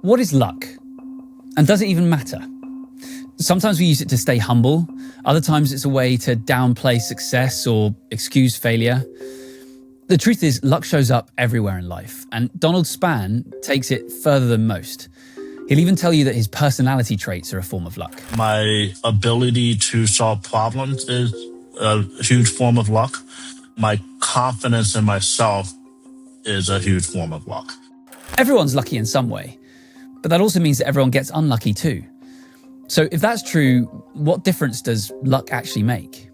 What is luck? And does it even matter? Sometimes we use it to stay humble. Other times it's a way to downplay success or excuse failure. The truth is, luck shows up everywhere in life, and Donald Spann takes it further than most. He'll even tell you that his personality traits are a form of luck. My ability to solve problems is a huge form of luck. My confidence in myself is a huge form of luck. Everyone's lucky in some way, but that also means that everyone gets unlucky too. So if that's true, what difference does luck actually make?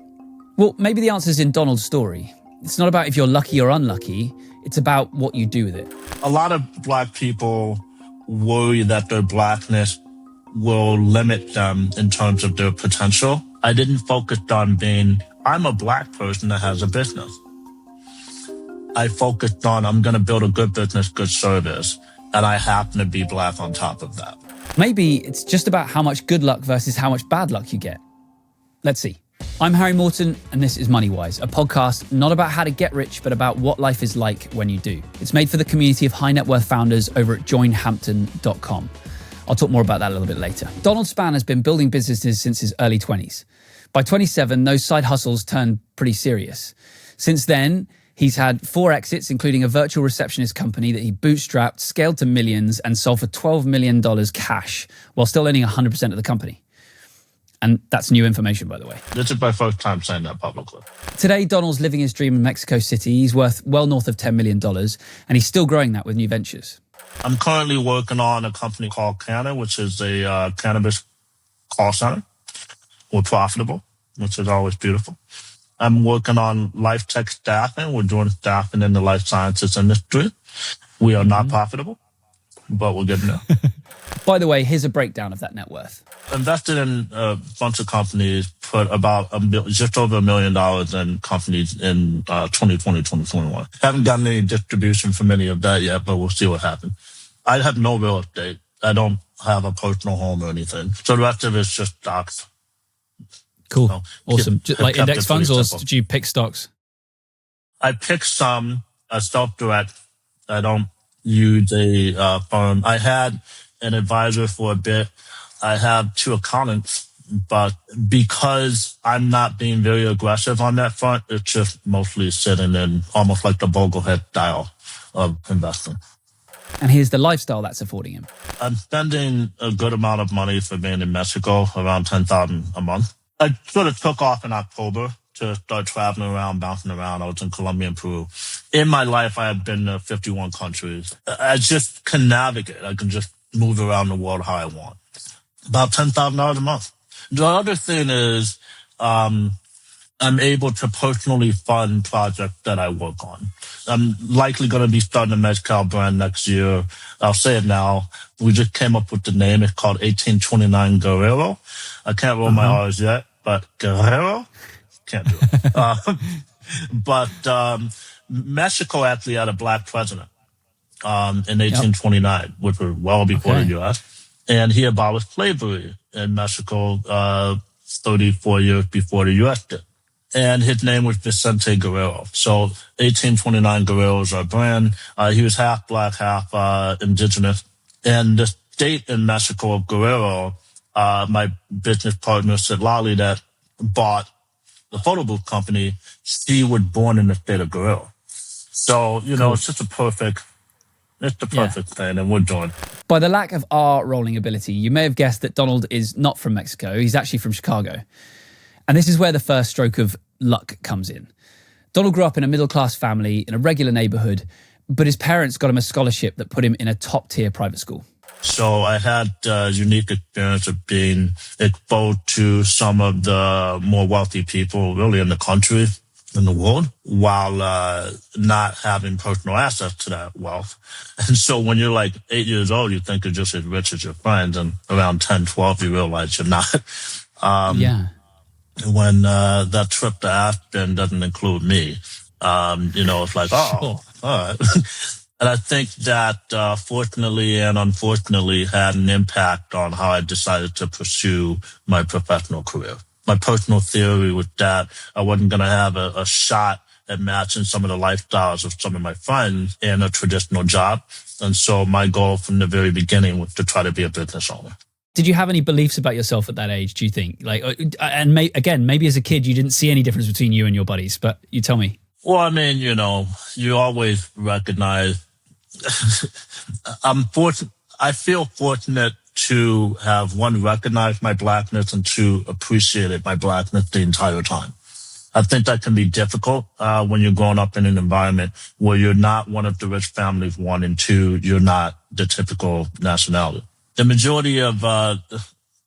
Well, maybe the answer's in Donald's story. It's not about if you're lucky or unlucky, it's about what you do with it. A lot of Black people worry that their Blackness will limit them in terms of their potential. I didn't focus on I'm a Black person that has a business. I focused on, I'm going to build a good business, good service, and I happen to be Black on top of that. Maybe it's just about how much good luck versus how much bad luck you get. Let's see. I'm Harry Morton, and this is Moneywise, a podcast not about how to get rich, but about what life is like when you do. It's made for the community of high net worth founders over at joinhampton.com. I'll talk more about that a little bit later. Donald Spann has been building businesses since his early 20s. By 27, those side hustles turned pretty serious. Since then, he's had 4 exits, including a virtual receptionist company that he bootstrapped, scaled to millions, and sold for $12 million cash, while still owning 100% of the company. And that's new information, by the way. This is my first time saying that publicly. Today, Donald's living his dream in Mexico City. He's worth well north of $10 million, and he's still growing that with new ventures. I'm currently working on a company called Canna, which is a cannabis call center. We're profitable, which is always beautiful. I'm working on life tech staffing. We're doing staffing in the life sciences industry. We are not profitable, but we're getting there. By the way, here's a breakdown of that net worth. Invested in a bunch of companies, put about just over $1 million in companies in 2020, 2021. Haven't gotten any distribution from any of that yet, but we'll see what happens. I have no real estate. I don't have a personal home or anything. So the rest of it's just stocks. Cool. So, awesome. Like index funds, or did you pick stocks? I picked some, self-direct. I don't use a firm. I had an advisor for a bit. I have 2 accountants, but because I'm not being very aggressive on that front, it's just mostly sitting in almost like the Boglehead style of investing. And here's the lifestyle that's affording him. I'm spending a good amount of money for being in Mexico, around $10,000 a month. I sort of took off in October to start traveling around, bouncing around. I was in Colombia and Peru. In my life, I have been to 51 countries. I just can navigate. I can just move around the world how I want. About $10,000 a month. The other thing is, I'm able to personally fund projects that I work on. I'm likely going to be starting a mezcal brand next year. I'll say it now. We just came up with the name. It's called 1829 Guerrero. I can't roll my R's yet, but Guerrero? Can't do it. But Mexico actually had a Black president in 1829, which was well before the U.S. And he abolished slavery in Mexico 34 years before the U.S. did. And his name was Vicente Guerrero. So 1829 Guerrero is our brand. He was half Black, half indigenous. And the state in Mexico of Guerrero, my business partner, Sidlali, that bought the photo booth company, she was born in the state of Guerrero. So, you know, it's just it's the perfect thing, and we're doing. By the lack of R-rolling ability, you may have guessed that Donald is not from Mexico. He's actually from Chicago. And this is where the first stroke of luck comes in. Donald grew up in a middle-class family in a regular neighborhood, but his parents got him a scholarship that put him in a top-tier private school. So I had a unique experience of being exposed to some of the more wealthy people really in the country, in the world, while not having personal access to that wealth. And so when you're like 8 years old, you think you're just as rich as your friends, and around 10, 12, you realize you're not. When that trip to Aspen doesn't include me, it's like, all right. And I think that fortunately and unfortunately had an impact on how I decided to pursue my professional career. My personal theory was that I wasn't going to have a shot at matching some of the lifestyles of some of my friends in a traditional job. And so my goal from the very beginning was to try to be a business owner. Did you have any beliefs about yourself at that age, do you think? Like, and again, maybe as a kid, you didn't see any difference between you and your buddies, but you tell me. Well, I mean, you always recognize, I feel fortunate to have, one, recognized my blackness and two, appreciated my blackness the entire time. I think that can be difficult when you're growing up in an environment where you're not one of the rich families, one, and two, you're not the typical nationality. The majority of,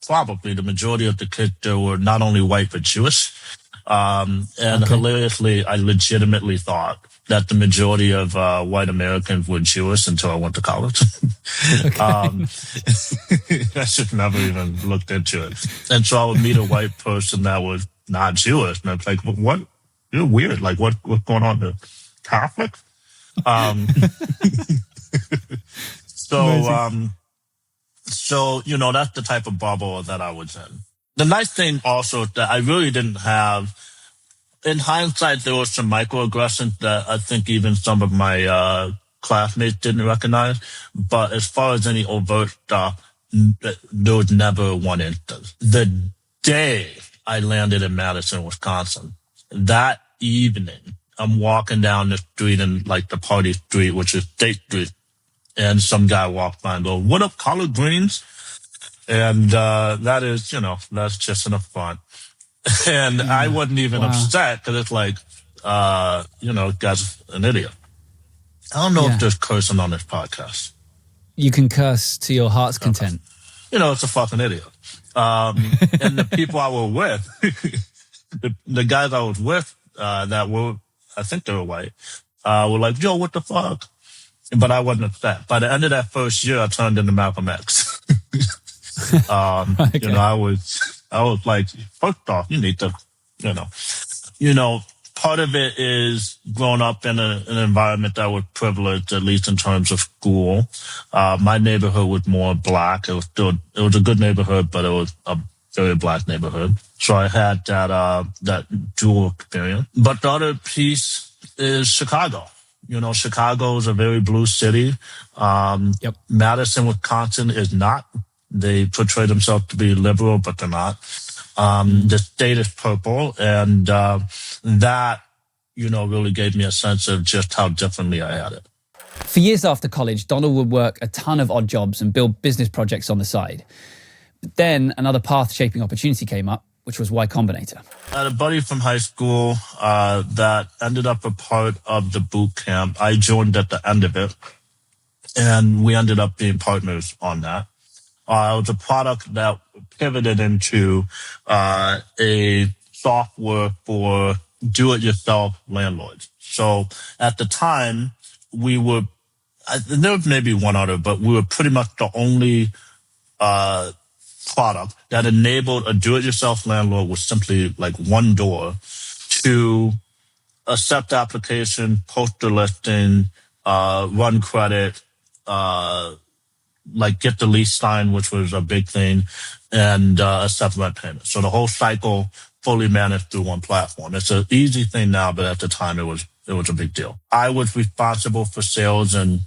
probably the majority of the kids there were not only white, but Jewish. Hilariously, I legitimately thought that the majority of white Americans were Jewish until I went to college. I should never even looked into it. And so I would meet a white person that was not Jewish. And I was like, what? You're weird. Like, what's going on there? Catholic? So, that's the type of bubble that I was in. The nice thing also that I really didn't have, in hindsight, there was some microaggressions that I think even some of my classmates didn't recognize. But as far as any overt stuff, there was never one instance. The day I landed in Madison, Wisconsin, that evening, I'm walking down the street in like the party street, which is State Street. And some guy walked by and go, "What up, collard greens?" And that is, that's just enough fun. And I wasn't even upset because it's like, guy's an idiot. I don't know if there's cursing on this podcast. You can curse to your heart's content. It's a fucking idiot. And the people I were with, the guys I was with that were, I think they were white, were like, "Yo, what the fuck?" But I wasn't upset. By the end of that first year, I turned into Malcolm X. I was like, first off, you need to, part of it is growing up in an environment that was privileged, at least in terms of school. My neighborhood was more black. It was a good neighborhood, but it was a very black neighborhood. So I had that dual experience. But the other piece is Chicago. Chicago is a very blue city. Madison, Wisconsin is not. They portray themselves to be liberal, but they're not. The state is purple, and that, really gave me a sense of just how differently I had it. For years after college, Donald would work a ton of odd jobs and build business projects on the side. But then another path-shaping opportunity came up, which was Y Combinator. I had a buddy from high school that ended up a part of the boot camp. I joined at the end of it, and we ended up being partners on that. It was a product that pivoted into a software for do-it-yourself landlords. So at the time, we were, there was maybe one other, but we were pretty much the only product that enabled a do-it-yourself landlord with simply like one door to accept application, post a listing, run credit, get the lease signed, which was a big thing, and accept rent payment. So the whole cycle fully managed through one platform. It's an easy thing now, but at the time it was a big deal. I was responsible for sales and,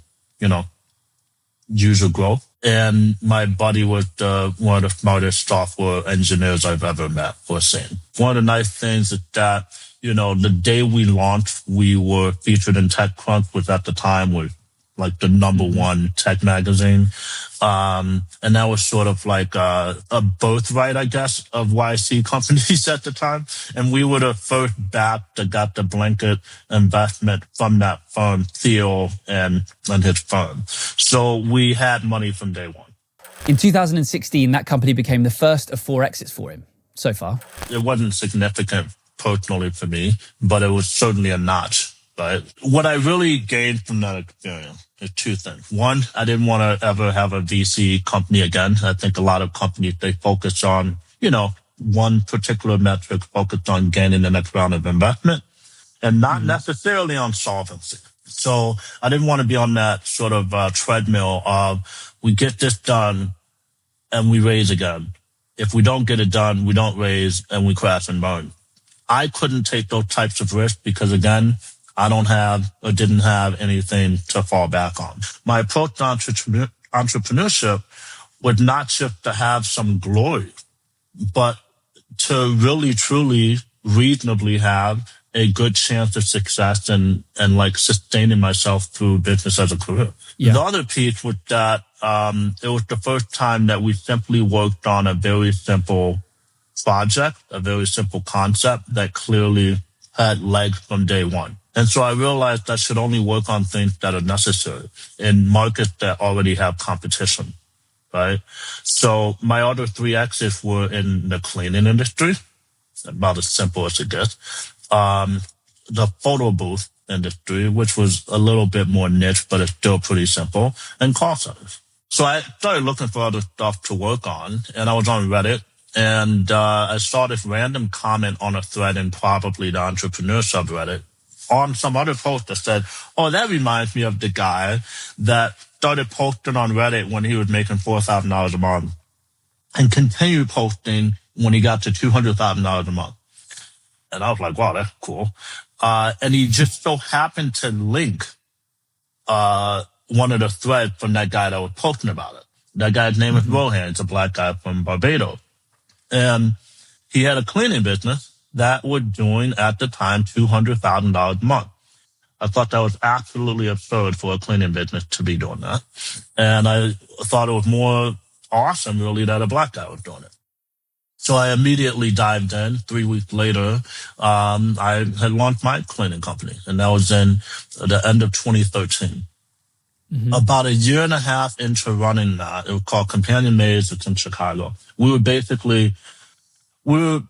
user growth. And my buddy was one of the smartest software engineers I've ever met or seen. One of the nice things is that, the day we launched, we were featured in TechCrunch, which at the time was like the number one tech magazine. And that was sort of like a birthright, I guess, of YC companies at the time. And we were the first batch that got the blanket investment from that firm, Theo and his firm. So we had money from day one. In 2016, that company became the first of 4 exits for him so far. It wasn't significant personally for me, but it was certainly a notch. Right? What I really gained from that experience is 2 things. One, I didn't want to ever have a VC company again. I think a lot of companies, they focus on, one particular metric, focused on gaining the next round of investment and not necessarily on solvency. So I didn't want to be on that sort of treadmill of we get this done and we raise again. If we don't get it done, we don't raise and we crash and burn. I couldn't take those types of risks because, again, I don't have or didn't have anything to fall back on. My approach to entrepreneurship was not just to have some glory, but to really, truly, reasonably have a good chance of success and like sustaining myself through business as a career. Yeah. The other piece was that it was the first time that we simply worked on a very simple project, a very simple concept that clearly had legs from day one. And so I realized I should only work on things that are necessary in markets that already have competition, right? So my other 3 exits were in the cleaning industry, about as simple as it gets. The photo booth industry, which was a little bit more niche, but it's still pretty simple, and call centers. So I started looking for other stuff to work on, and I was on Reddit. And I saw this random comment on a thread in probably the entrepreneur subreddit on some other post that said, oh, that reminds me of the guy that started posting on Reddit when he was making $4,000 a month and continued posting when he got to $200,000 a month. And I was like, wow, that's cool. And he just so happened to link one of the threads from that guy that was posting about it. That guy's name is Rohan. It's a black guy from Barbados. And he had a cleaning business that was doing, at the time, $200,000 a month. I thought that was absolutely absurd for a cleaning business to be doing that. And I thought it was more awesome, really, that a black guy was doing it. So I immediately dived in. 3 weeks later, I had launched my cleaning company, and that was in the end of 2013. Mm-hmm. About a year and a half into running that, it was called Companion Maze. It's in Chicago. We were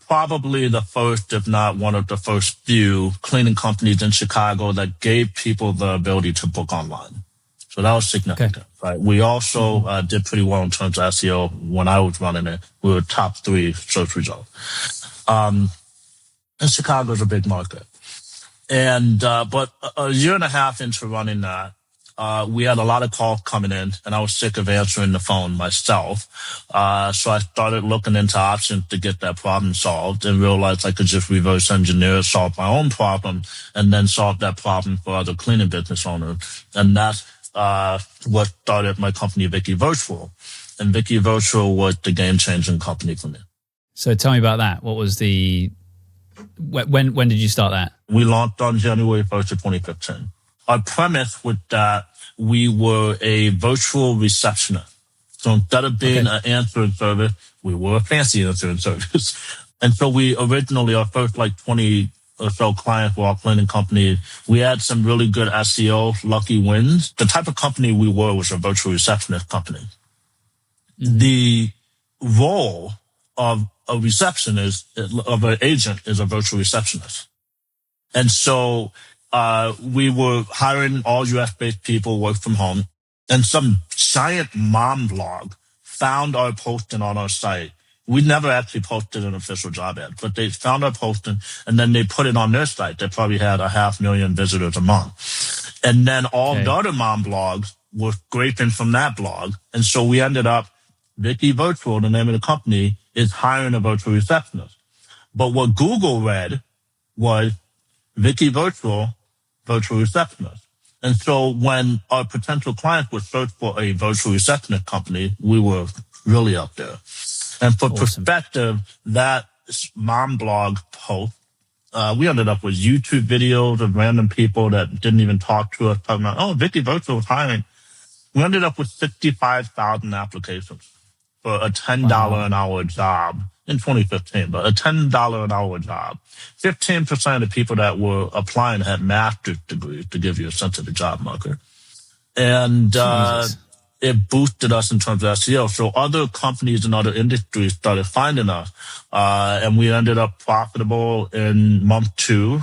probably the first, if not one of the first few cleaning companies in Chicago that gave people the ability to book online. So that was significant, right? We also did pretty well in terms of SEO. When I was running it, we were top 3 search results. And Chicago's a big market. And, but a year and a half into running that, we had a lot of calls coming in, and I was sick of answering the phone myself. So I started looking into options to get that problem solved and realized I could just reverse engineer, solve my own problem, and then solve that problem for other cleaning business owners. And that's what started my company, Vicki Virtual. And Vicki Virtual was the game-changing company for me. So tell me about that. What was when did you start that? We launched on January 1st of 2015. Our premise was that we were a virtual receptionist. So instead of being an answering service, we were a fancy answering service. And so we originally, our first 20 or so clients were all cleaning companies. We had some really good SEO, lucky wins. The type of company we were was a virtual receptionist company. Mm-hmm. The role of a receptionist, of an agent, is a virtual receptionist. And so we were hiring all US-based people, work from home, and some giant mom blog found our posting on our site. We never actually posted an official job ad, but they found our posting, and then they put it on their site. They probably had 500,000 visitors a month. And then all the other mom blogs were scraping from that blog. And so we ended up, Vicki Virtual, the name of the company, is hiring a virtual receptionist. But what Google read was Vicki Virtual receptionist. And so when our potential clients would search for a virtual receptionist company, we were really up there. And for perspective, that mom blog post, we ended up with YouTube videos of random people that didn't even talk to us talking about, oh, Vicki Virtual is hiring. We ended up with 65,000 applications for a $10 an hour job in 2015, but a $10 an hour job. 15% of the people that were applying had master's degrees, to give you a sense of the job market. And it boosted us in terms of SEO. So other companies in other industries started finding us, and we ended up profitable in month 2.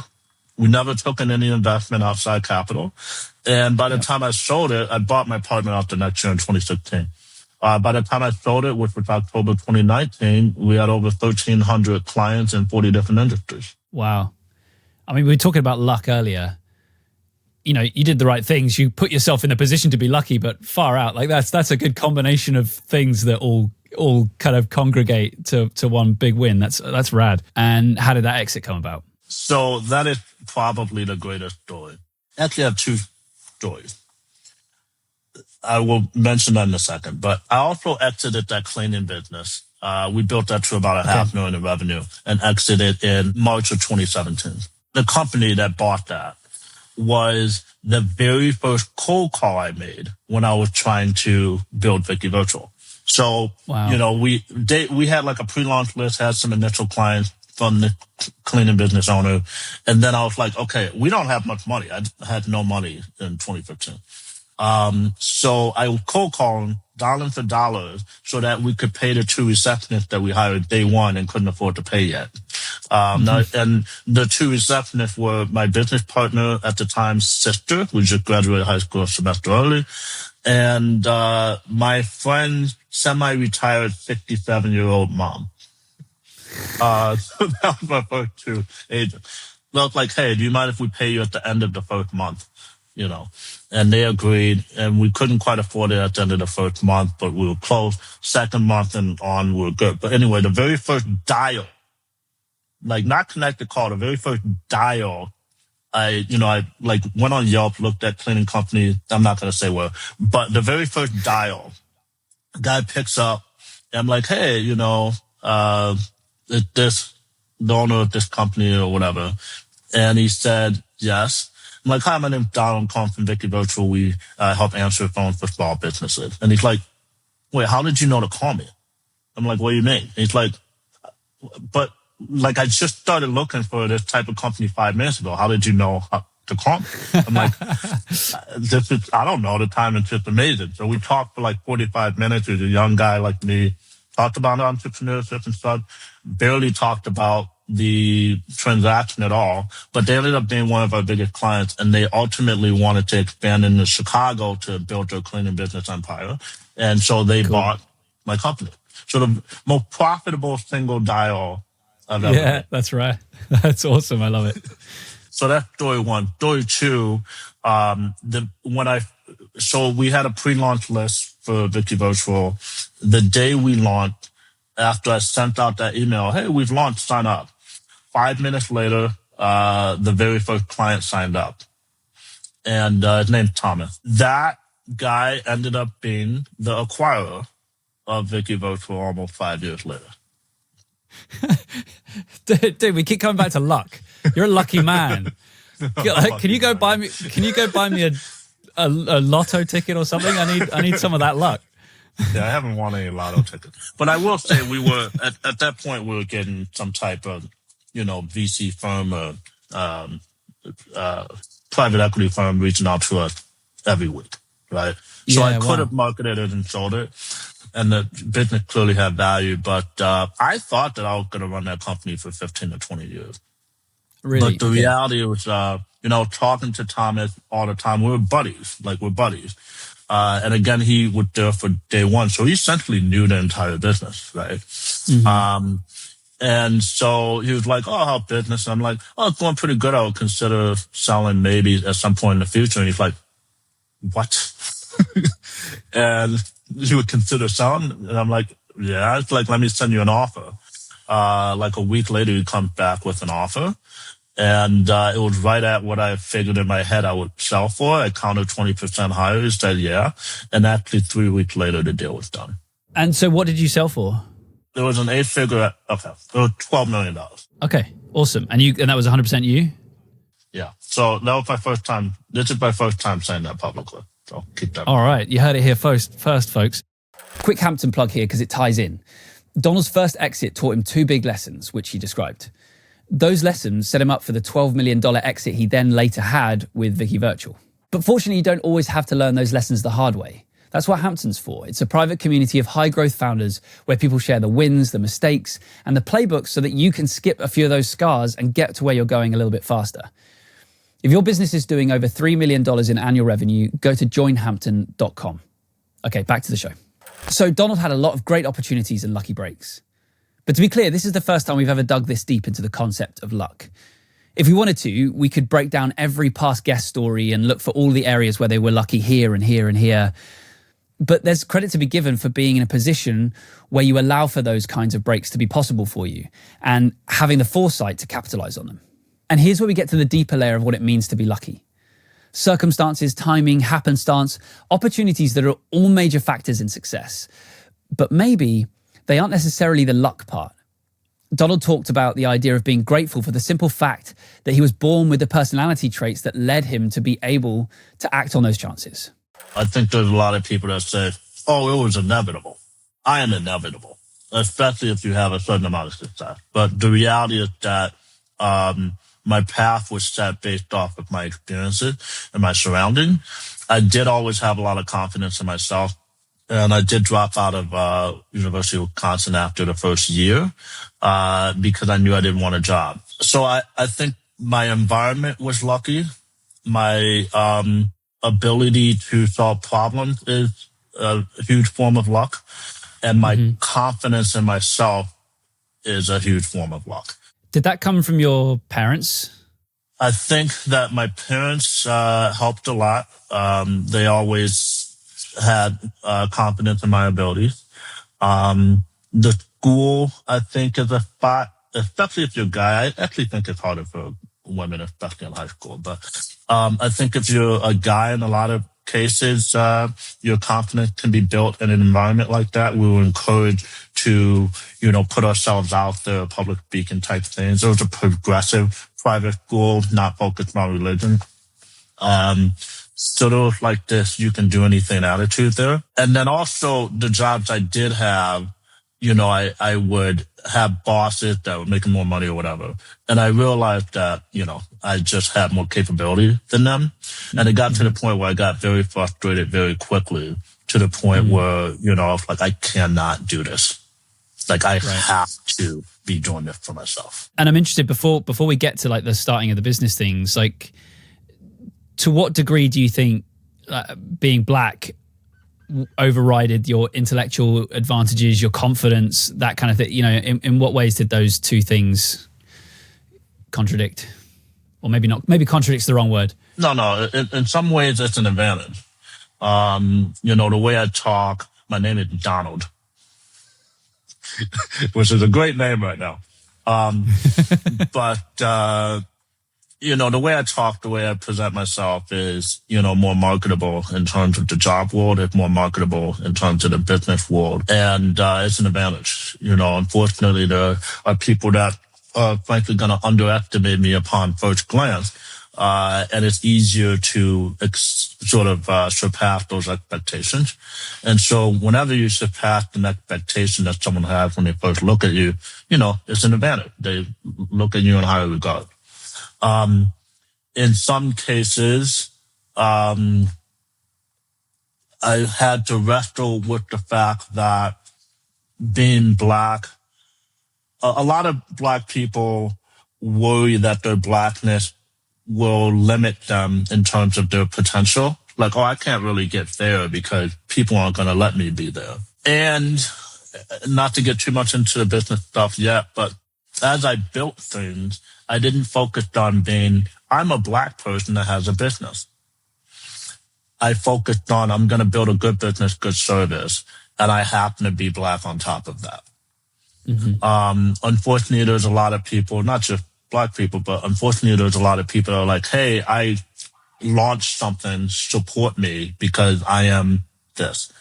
We never took in any investment outside capital. And by the time I sold it, I bought my partner out the next year in 2016. By the time I sold it, which was October 2019, we had over 1,300 clients in 40 different industries. Wow. I mean, we were talking about luck earlier. You know, you did the right things. You put yourself in a position to be lucky, but far out. Like that's a good combination of things that all all kind of congregate to one big win. That's rad. And how did that exit come about? So that is probably the greatest story. Actually, I have two stories. I will mention that in a second, but I also exited that cleaning business. We built that to about $500,000 in revenue and exited in March of 2017. The company that bought that was the very first cold call I made when I was trying to build Vicki Virtual. So, we had like a pre-launch list, had some initial clients from the cleaning business owner. And then I was like, okay, we don't have much money. I had no money in 2015. So I would cold call them dollar for dollars so that we could pay the two receptionists that we hired day one and couldn't afford to pay yet. And the two receptionists were my business partner at the time's sister, who just graduated high school a semester early, and my friend's semi-retired 67-year-old mom. So that was my first two agents. I was like, hey, do you mind if we pay you at the end of the first month? And they agreed, and we couldn't quite afford it at the end of the first month, but we were close. Second month and on, we were good. But anyway, the very first dial, like not connected call, the very first dial, I went on Yelp, looked at cleaning companies. I'm not going to say where, but the very first dial, guy picks up, and I'm like, hey, this, the owner of this company or whatever. And he said, yes. I'm like, hi, my name's Donald. I'm calling from Vicki Virtual. We help answer phones for small businesses. And he's like, wait, how did you know to call me? I'm like, what do you mean? And he's like, but like, I just started looking for this type of company 5 minutes ago. How did you know how to call me? I'm like, I don't know. The timing's just amazing. So we talked for like 45 minutes. He was a young guy like me, talked about entrepreneurship and stuff, barely talked about the transaction at all, but they ended up being one of our biggest clients, and they ultimately wanted to expand into Chicago to build their cleaning business empire. And so they bought my company. So the most profitable single dial I've ever made. That's right. That's awesome. I love it. So that's story one. Story two, so we had a pre-launch list for Vicki Virtual. The day we launched, after I sent out that email, hey, we've launched, sign up. 5 minutes later, the very first client signed up, and his name's Thomas. That guy ended up being the acquirer of Vicki Virtual almost 5 years later. Dude, we keep coming back to luck. You're a lucky man. Can you go buy me a lotto ticket or something? I need some of that luck. Yeah, I haven't won any lotto tickets, but I will say we were at that point we were getting some type of VC firm or private equity firm reaching out to us every week, right? So I could have marketed it and sold it, and the business clearly had value, but I thought that I was going to run that company for 15 to 20 years. Really? But the reality was, talking to Thomas all the time, we're buddies. And again, he was there for day one. So he essentially knew the entire business, right? Mm-hmm. And so he was like, oh, how business? And I'm like, oh, it's going pretty good. I would consider selling maybe at some point in the future. And he's like, what? And he would consider selling. And I'm like, yeah. It's like, let me send you an offer. Like a week later, he comes back with an offer. And it was right at what I figured in my head I would sell for. I counted 20% higher. He said, yeah. And actually 3 weeks later, the deal was done. And so what did you sell for? There was an 8-figure, it was $12 million. Okay, awesome. And that was 100% you? Yeah. So that was my first time. This is my first time saying that publicly. So keep that. All right. You heard it here first, folks. Quick Hampton plug here because it ties in. Donald's first exit taught him 2 big lessons, which he described. Those lessons set him up for the $12 million exit he then later had with Vicki Virtual. But fortunately, you don't always have to learn those lessons the hard way. That's what Hampton's for. It's a private community of high-growth founders where people share the wins, the mistakes, and the playbooks so that you can skip a few of those scars and get to where you're going a little bit faster. If your business is doing over $3 million in annual revenue, go to joinhampton.com. Okay, back to the show. So Donald had a lot of great opportunities and lucky breaks. But to be clear, this is the first time we've ever dug this deep into the concept of luck. If we wanted to, we could break down every past guest story and look for all the areas where they were lucky here and here and here. But there's credit to be given for being in a position where you allow for those kinds of breaks to be possible for you and having the foresight to capitalize on them. And here's where we get to the deeper layer of what it means to be lucky. Circumstances, timing, happenstance, opportunities that are all major factors in success. But maybe they aren't necessarily the luck part. Donald talked about the idea of being grateful for the simple fact that he was born with the personality traits that led him to be able to act on those chances. I think there's a lot of people that say, oh, it was inevitable. I am inevitable, especially if you have a certain amount of success. But the reality is that my path was set based off of my experiences and my surrounding. I did always have a lot of confidence in myself. And I did drop out of University of Wisconsin after the first year because I knew I didn't want a job. So I think my environment was lucky. My ability to solve problems is a huge form of luck. And my confidence in myself is a huge form of luck. Did that come from your parents? I think that my parents helped a lot. They always had confidence in my abilities. The school, I think, is a spot, especially if you're a guy. I actually think it's harder for women, especially in high school. But I think if you're a guy, in a lot of cases, your confidence can be built in an environment like that. We were encouraged to, put ourselves out there, public speaking type things. It was a progressive private school, not focused on religion. Sort of like this, you can do anything attitude there. And then also the jobs I did have, I would have bosses that were making more money or whatever. And I realized that, I just had more capability than them. And it got to the point where I got very frustrated very quickly, to the point where, I was like, I cannot do this. Like I have to be doing this for myself. And I'm interested, before we get to like the starting of the business things, like to what degree do you think being black overrided your intellectual advantages, your confidence, that kind of thing? In what ways did those two things contradict? Or maybe not, maybe contradict's the wrong word. No. In some ways it's an advantage. The way I talk, my name is Donald, which is a great name right now. But, the way I talk, the way I present myself is, more marketable in terms of the job world. It's more marketable in terms of the business world. And, it's an advantage. Unfortunately, there are people that are frankly going to underestimate me upon first glance. And it's easier to surpass those expectations. And so whenever you surpass an expectation that someone has when they first look at you, it's an advantage. They look at you in higher regard. In some cases, I had to wrestle with the fact that being black, a lot of black people worry that their blackness will limit them in terms of their potential. Like, I can't really get there because people aren't going to let me be there. And not to get too much into the business stuff yet, but as I built things, I didn't focus on I'm a black person that has a business. I focused on, I'm going to build a good business, good service, and I happen to be black on top of that. Unfortunately, there's a lot of people, not just black people, but unfortunately, there's a lot of people that are like, hey, I launched something, support me because I am this.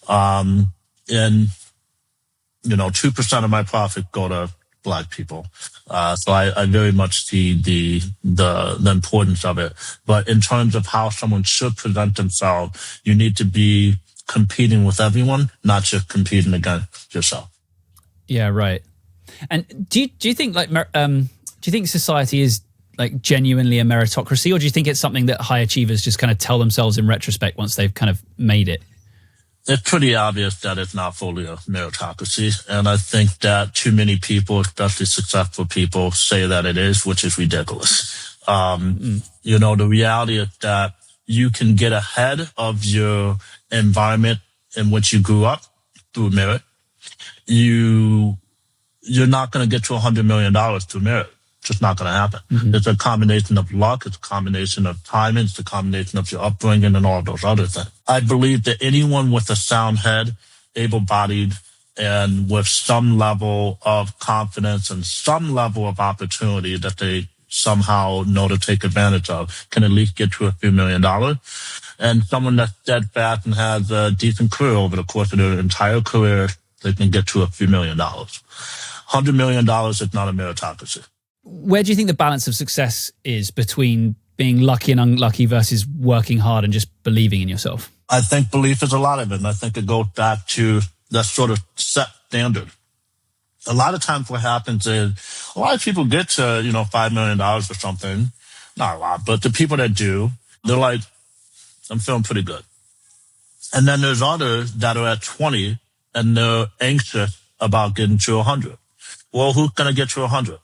And 2% of my profit go to black people. So I very much see the importance of it. But in terms of how someone should present themselves, you need to be competing with everyone, not just competing against yourself. Yeah, right. And do you think do you think society is like genuinely a meritocracy, or do you think it's something that high achievers just kind of tell themselves in retrospect once they've kind of made it? It's pretty obvious that it's not fully a meritocracy. And I think that too many people, especially successful people, say that it is, which is ridiculous. The reality is that you can get ahead of your environment in which you grew up through merit. You're not going to get to $100 million through merit. just not going to happen. It's a combination of luck. It's a combination of timing. It's a combination of your upbringing and all those other things. I believe that anyone with a sound head, able-bodied, and with some level of confidence and some level of opportunity that they somehow know to take advantage of can at least get to a few $1 million. And someone that's steadfast and has a decent career over the course of their entire career, they can get to a few $1 million. $100 million is not a meritocracy. Where do you think the balance of success is between being lucky and unlucky versus working hard and just believing in yourself? I think belief is a lot of it. And I think it goes back to that sort of set standard. A lot of times what happens is a lot of people get to, $5 million or something. Not a lot, but the people that do, they're like, I'm feeling pretty good. And then there's others that are at 20 and they're anxious about getting to 100. Well, who's going to get to 100?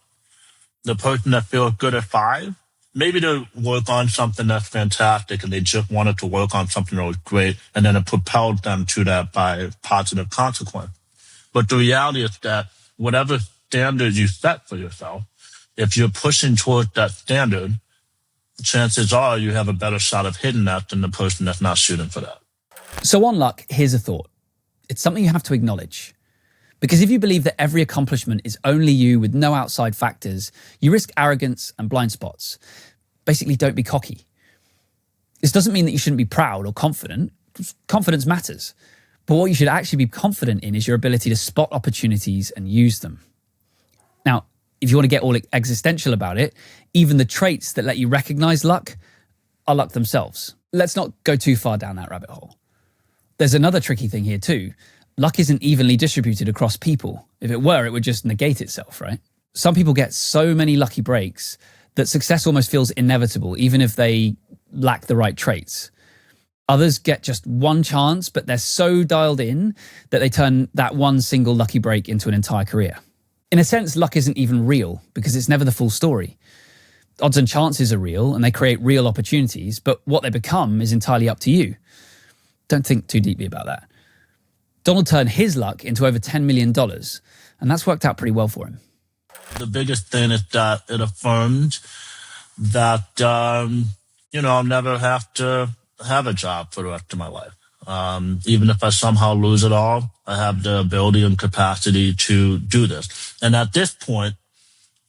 The person that feels good at 5? Maybe they work on something that's fantastic and they just wanted to work on something that was great, and then it propelled them to that by positive consequence. But the reality is that whatever standard you set for yourself, if you're pushing towards that standard, chances are you have a better shot of hitting that than the person that's not shooting for that. So on luck, here's a thought. It's something you have to acknowledge. Because if you believe that every accomplishment is only you with no outside factors, you risk arrogance and blind spots. Basically, don't be cocky. This doesn't mean that you shouldn't be proud or confident. Confidence matters. But what you should actually be confident in is your ability to spot opportunities and use them. Now, if you want to get all existential about it, even the traits that let you recognize luck are luck themselves. Let's not go too far down that rabbit hole. There's another tricky thing here too. Luck isn't evenly distributed across people. If it were, it would just negate itself, right? Some people get so many lucky breaks that success almost feels inevitable, even if they lack the right traits. Others get just one chance, but they're so dialed in that they turn that one single lucky break into an entire career. In a sense, luck isn't even real because it's never the full story. Odds and chances are real and they create real opportunities, but what they become is entirely up to you. Don't think too deeply about that. Donald turned his luck into over $10 million, and that's worked out pretty well for him. The biggest thing is that it affirmed that, I'll never have to have a job for the rest of my life. Even if I somehow lose it all, I have the ability and capacity to do this. And at this point,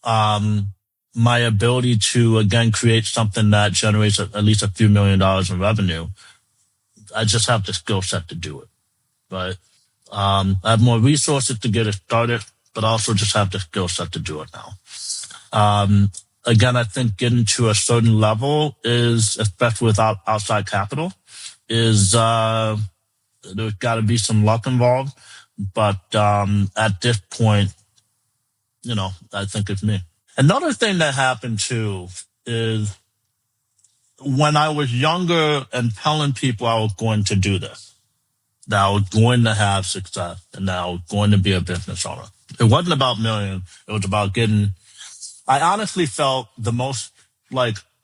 my ability to, again, create something that generates at least a few $1 million in revenue, I just have the skill set to do it. Right? I have more resources to get it started, but also just have the skill set to do it now. Again, I think getting to a certain level is, especially without outside capital, is there's got to be some luck involved. But at this point, I think it's me. Another thing that happened too is when I was younger and telling people I was going to do this, that I was going to have success and that I was going to be a business owner. It wasn't about millions. It was about I honestly felt the most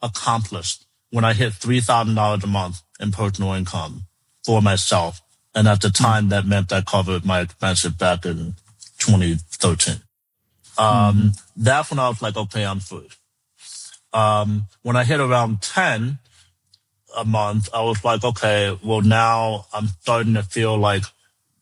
accomplished when I hit $3,000 a month in personal income for myself. And at the time that meant I covered my expenses back in 2013. That's when I was like, okay, I'm free. When I hit around 10 a month, I was like, okay, well, now I'm starting to feel like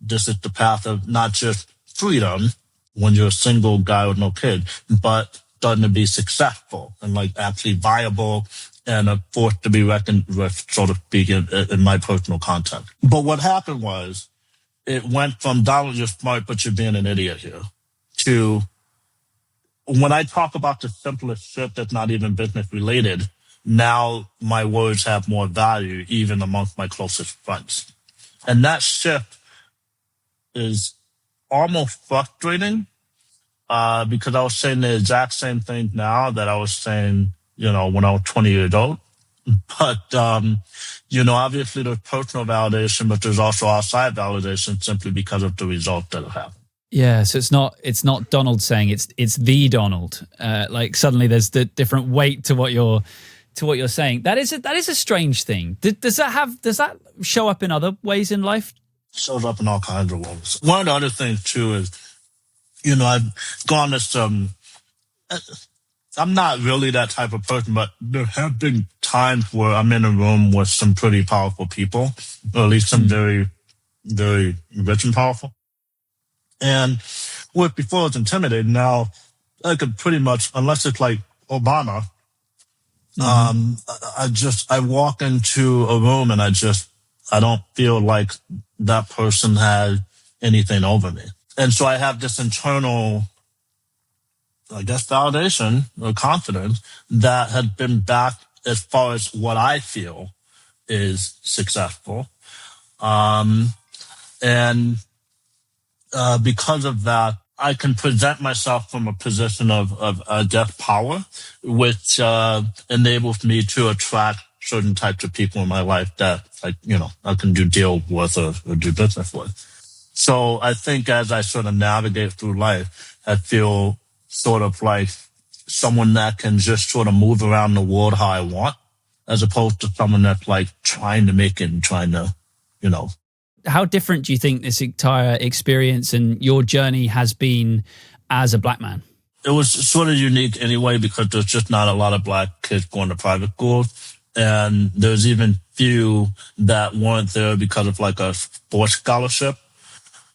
this is the path of not just freedom when you're a single guy with no kid, but starting to be successful and actually viable and a force to be reckoned with, so to speak, in my personal context. But what happened was it went from Donald, you're smart, but you're being an idiot here, to when I talk about the simplest shit that's not even business related, now my words have more value even amongst my closest friends. And that shift is almost frustrating because I was saying the exact same thing now that I was saying, when I was 20 years old. But, obviously there's personal validation, but there's also outside validation simply because of the result that it happened. Yeah, so it's not Donald saying it's the Donald. Suddenly there's the different weight to what you're saying. That is a strange thing. Does that show up in other ways in life? It shows up in all kinds of ways. One of the other things too is, I've gone this I'm not really that type of person, but there have been times where I'm in a room with some pretty powerful people, or at least some very, very rich and powerful. And before I was intimidated, now I could pretty much, unless it's like Obama, I walk into a room and I don't feel like that person had anything over me. And so I have this internal, I guess, validation or confidence that has been backed as far as what I feel is successful. And because of that, I can present myself from a position of just power, which enables me to attract certain types of people in my life that I can do deal with or do business with. So I think as I sort of navigate through life, I feel sort of like someone that can just sort of move around the world how I want, as opposed to someone that's like trying to make it and trying to, How different do you think this entire experience and your journey has been as a black man? It was sort of unique anyway, because there's just not a lot of black kids going to private schools. And there's even few that weren't there because of like a sports scholarship,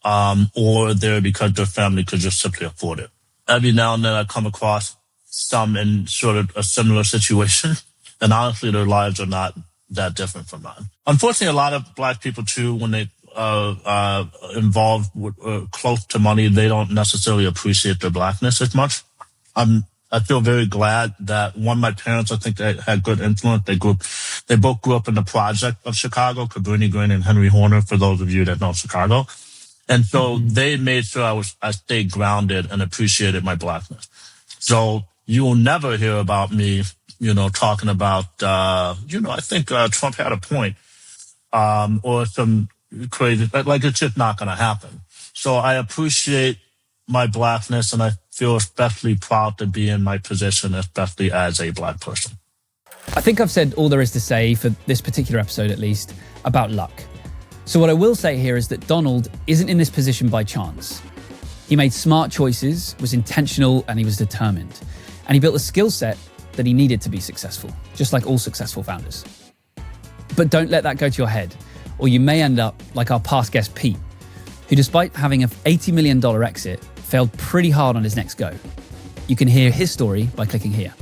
or there because their family could just simply afford it. Every now and then I come across some in sort of a similar situation. And honestly, their lives are not that different from mine. Unfortunately, a lot of black people too, when they involved with, close to money, they don't necessarily appreciate their blackness as much. I feel very glad that my parents, I think they had good influence. They both grew up in the project of Chicago, Cabrini Green and Henry Horner, for those of you that know Chicago. And so they made sure I stayed grounded and appreciated my blackness. So you will never hear about me, talking about, I think Trump had a point, or some crazy, like it's just not going to happen. So I appreciate my blackness, and I feel especially proud to be in my position, especially as a black person. I think I've said all there is to say for this particular episode, at least, about luck. So what I will say here is that Donald isn't in this position by chance. He made smart choices, was intentional, and he was determined. And he built a skill set that he needed to be successful, just like all successful founders. But don't let that go to your head, or you may end up like our past guest, Pete, who, despite having an $80 million exit, failed pretty hard on his next go. You can hear his story by clicking here.